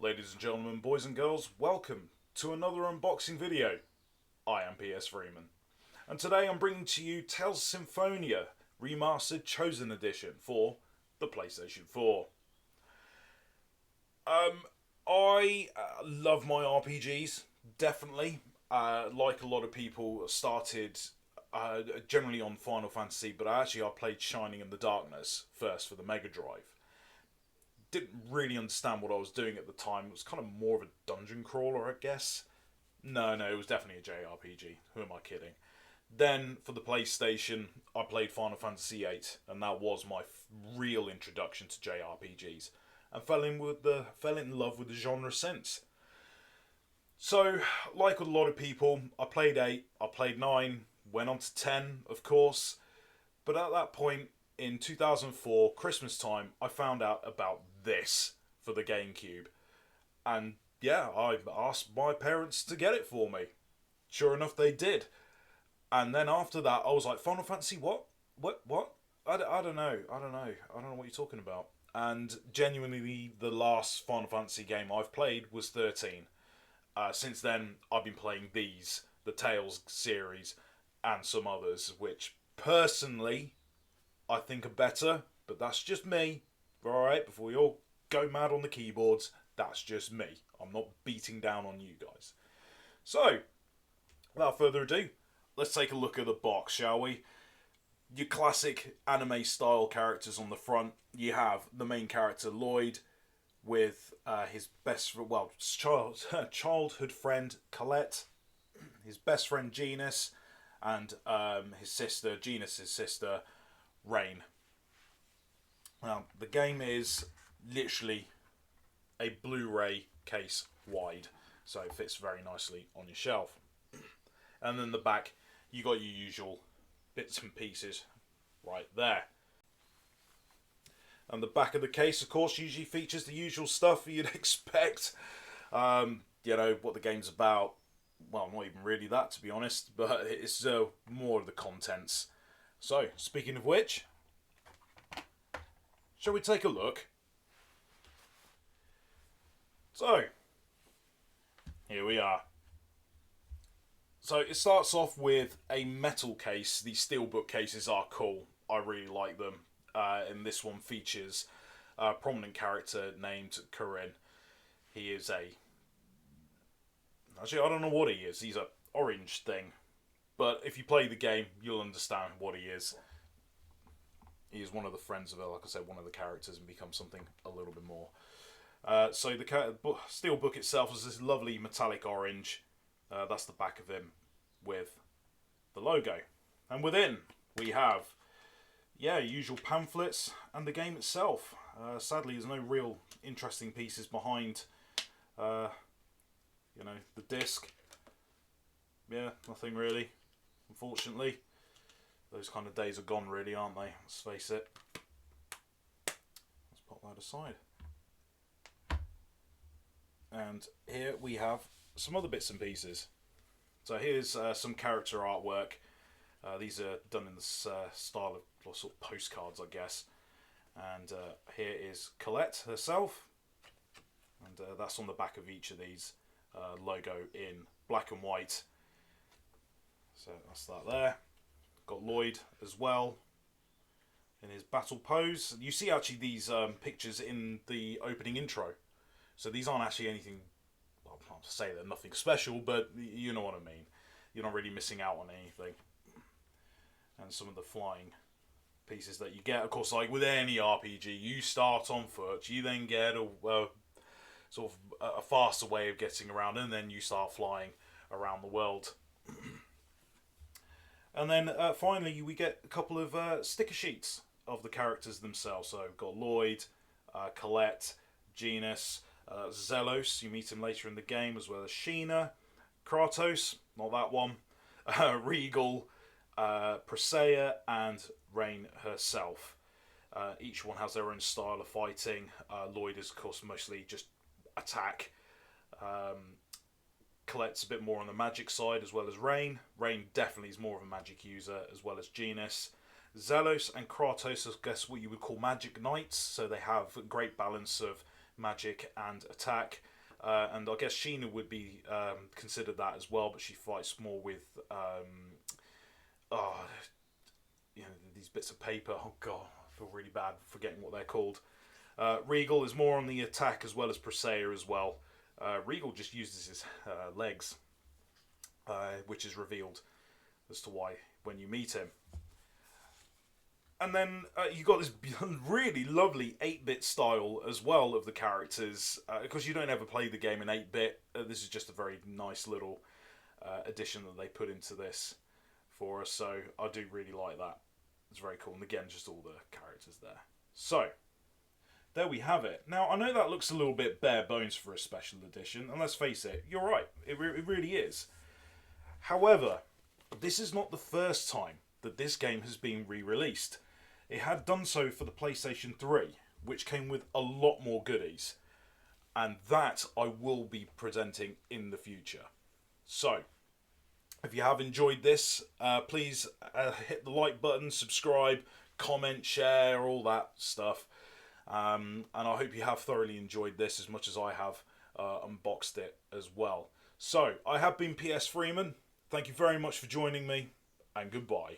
Ladies and gentlemen, boys and girls, welcome to another unboxing video. I am PS Freeman, and today I'm bringing to you Tales of Symphonia Remastered Chosen Edition for the PlayStation 4. I love my RPGs, definitely. Like a lot of people, started generally on Final Fantasy, but I played Shining in the Darkness first for the Mega Drive. Didn't really understand what I was doing at the time. It was kind of more of a dungeon crawler, I guess. No, it was definitely a JRPG. Who am I kidding? Then, for the PlayStation, I played Final Fantasy VIII, and that was my real introduction to JRPGs, and fell in love with the genre since. So, like a lot of people, I played 8, I played 9, went on to 10, of course, but at that point, in 2004, Christmas time, I found out about this for the GameCube. And yeah, I asked my parents to get it for me. Sure enough, they did. And then after that, I was like, Final Fantasy, what? What? I don't know. I don't know what you're talking about. And genuinely, the last Final Fantasy game I've played was 13. Since then, I've been playing the Tales series, and some others, which personally I think are better, but that's just me. Alright, before we all go mad on the keyboards, that's just me. I'm not beating down on you guys. So, without further ado, let's take a look at the box, shall we? Your classic anime style characters on the front. You have the main character Lloyd with his childhood friend Colette, his best friend Genus, and his sister, Genus's sister, Rain. Now, the game is literally a Blu-ray case wide, so it fits very nicely on your shelf. And then the back, you got your usual bits and pieces right there. And the back of the case, of course, usually features the usual stuff you'd expect. You know, what the game's about. Well, not even really that, to be honest, but it's more of the contents. So, speaking of which, shall we take a look? So, here we are. So, it starts off with a metal case. These steelbook cases are cool. I really like them. And this one features a prominent character named Corinne. He is actually, I don't know what he is. He's an orange thing. But if you play the game, you'll understand what he is. He is one of the friends of, like I said, one of the characters, and becomes something a little bit more. So the steelbook itself is this lovely metallic orange. That's the back of him with the logo. And within, we have, usual pamphlets and the game itself. Sadly, there's no real interesting pieces behind, the disc. Yeah, nothing really, unfortunately. Those kind of days are gone, really, aren't they? Let's face it. Let's pop that aside. And here we have some other bits and pieces. So here's some character artwork. These are done in the style of sort of postcards, I guess. And here is Colette herself. And that's on the back of each of these. Logo in black and white. So that's that there. Got Lloyd as well in his battle pose. You see actually these pictures in the opening intro. So these aren't actually anything, well, I can't say they're nothing special, but you know what I mean. You're not really missing out on anything. And some of the flying pieces that you get, of course, like with any RPG, you start on foot, you then get a sort of a faster way of getting around, and then you start flying around the world. And then finally, we get a couple of sticker sheets of the characters themselves. So we've got Lloyd, Colette, Genus, Zelos, you meet him later in the game, as well as Sheena, Kratos, not that one, Regal, Presea, and Rain herself. Each one has their own style of fighting. Lloyd is, of course, mostly just attack. Colette's a bit more on the magic side, as well as Rain. Rain definitely is more of a magic user, as well as Genus. Zelos and Kratos are, I guess, what you would call magic knights, so they have a great balance of magic and attack. And I guess Sheena would be considered that as well, but she fights more with oh, these bits of paper. Oh god, I feel really bad forgetting what they're called. Regal is more on the attack as well as Presea as well. Regal just uses his legs, which is revealed as to why when you meet him. And then you got this really lovely 8-bit style as well of the characters, because you don't ever play the game in 8-bit. This is just a very nice little addition that they put into this for us, so I do really like that. It's very cool, and again, just all the characters there. So, there we have it. Now, I know that looks a little bit bare bones for a special edition, and let's face it, you're right, it really is. However, this is not the first time that this game has been re-released. It had done so for the PlayStation 3, which came with a lot more goodies, and that I will be presenting in the future. So, if you have enjoyed this, please hit the like button, subscribe, comment, share, all that stuff. And I hope you have thoroughly enjoyed this as much as I have unboxed it as well. So, I have been PS Freeman. Thank you very much for joining me, and goodbye.